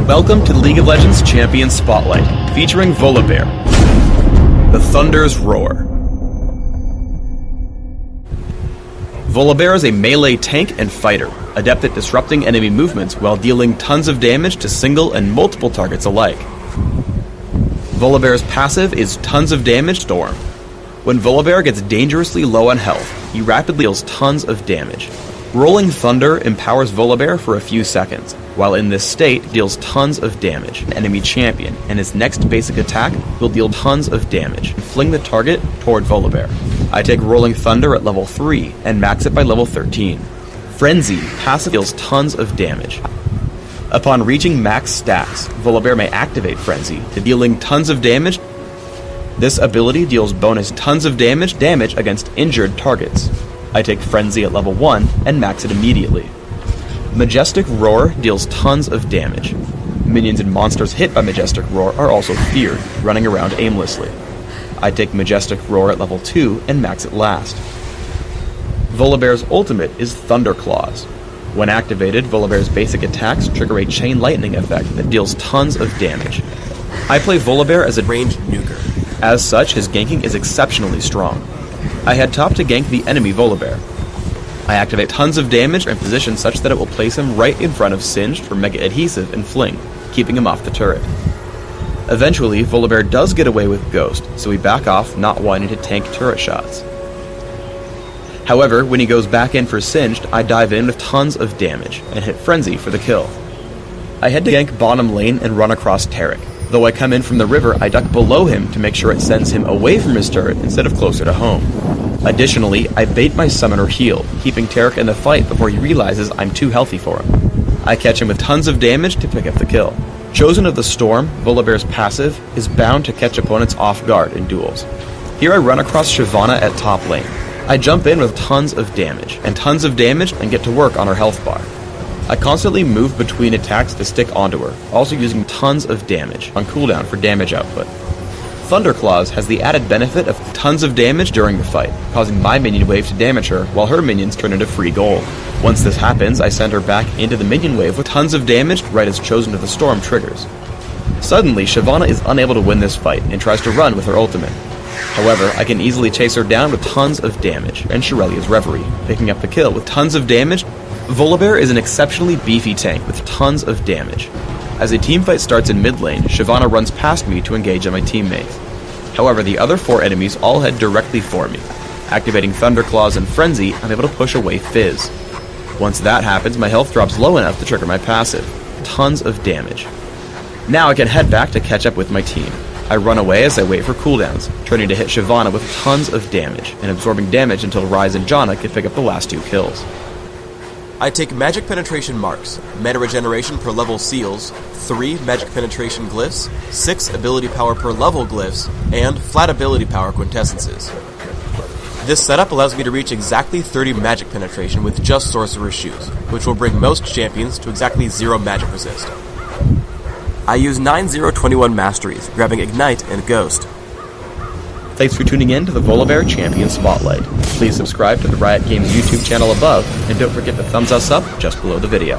Welcome to the League of Legends Champion Spotlight, featuring Volibear. The Thunder's Roar. Volibear is a melee tank and fighter, adept at disrupting enemy movements while dealing tons of damage to single and multiple targets alike. Volibear's passive is Tons of Damage Storm. When Volibear gets dangerously low on health, he rapidly deals tons of damage. Rolling Thunder empowers Volibear for a few seconds, while in this state deals tons of damage. An enemy champion, and his next basic attack will deal tons of damage and fling the target toward Volibear. I take Rolling Thunder at level 3 and max it by level 13. Frenzy passive deals tons of damage. Upon reaching max stats, Volibear may activate Frenzy to dealing tons of damage. This ability deals bonus tons of damage against injured targets. I take Frenzy at level 1 and max it immediately. Majestic Roar deals tons of damage. Minions and monsters hit by Majestic Roar are also feared, running around aimlessly. I take Majestic Roar at level 2 and max it last. Volibear's ultimate is Thunderclaws. When activated, Volibear's basic attacks trigger a chain lightning effect that deals tons of damage. I play Volibear as a ranged nuker. As such, his ganking is exceptionally strong. I head top to gank the enemy Volibear. I activate tons of damage and position such that it will place him right in front of Singed for Mega Adhesive and Fling, keeping him off the turret. Eventually, Volibear does get away with Ghost, so we back off, not wanting to tank turret shots. However, when he goes back in for Singed, I dive in with tons of damage, and hit Frenzy for the kill. I head to gank bottom lane and run across Taric. Though I come in from the river, I duck below him to make sure it sends him away from his turret instead of closer to home. Additionally, I bait my summoner heal, keeping Taric in the fight before he realizes I'm too healthy for him. I catch him with tons of damage to pick up the kill. Chosen of the Storm, Volibear's passive, is bound to catch opponents off guard in duels. Here I run across Shyvana at top lane. I jump in with tons of damage and get to work on her health bar. I constantly move between attacks to stick onto her, also using tons of damage on cooldown for damage output. Thunderclaws has the added benefit of tons of damage during the fight, causing my minion wave to damage her while her minions turn into free gold. Once this happens, I send her back into the minion wave with tons of damage right as Chosen of the Storm triggers. Suddenly, Shyvana is unable to win this fight and tries to run with her ultimate. However, I can easily chase her down with tons of damage, and Shirelia's Reverie, picking up the kill with tons of damage. Volibear is an exceptionally beefy tank with tons of damage. As a teamfight starts in mid lane, Shyvana runs past me to engage on my teammates. However, the other 4 enemies all head directly for me. Activating Thunderclaws and Frenzy, I'm able to push away Fizz. Once that happens, my health drops low enough to trigger my passive. Tons of damage. Now I can head back to catch up with my team. I run away as I wait for cooldowns, turning to hit Shyvana with tons of damage, and absorbing damage until Ryze and Janna can pick up the last 2 kills. I take Magic Penetration Marks, Mana Regeneration per level Seals, 3 Magic Penetration Glyphs, 6 Ability Power per level Glyphs, and Flat Ability Power Quintessences. This setup allows me to reach exactly 30 Magic Penetration with just Sorcerer's Shoes, which will bring most champions to exactly 0 Magic Resist. I use 9-0-21 Masteries, grabbing Ignite and Ghost. Thanks for tuning in to the Volibear Champion Spotlight. Please subscribe to the Riot Games YouTube channel above, and don't forget to thumbs us up just below the video.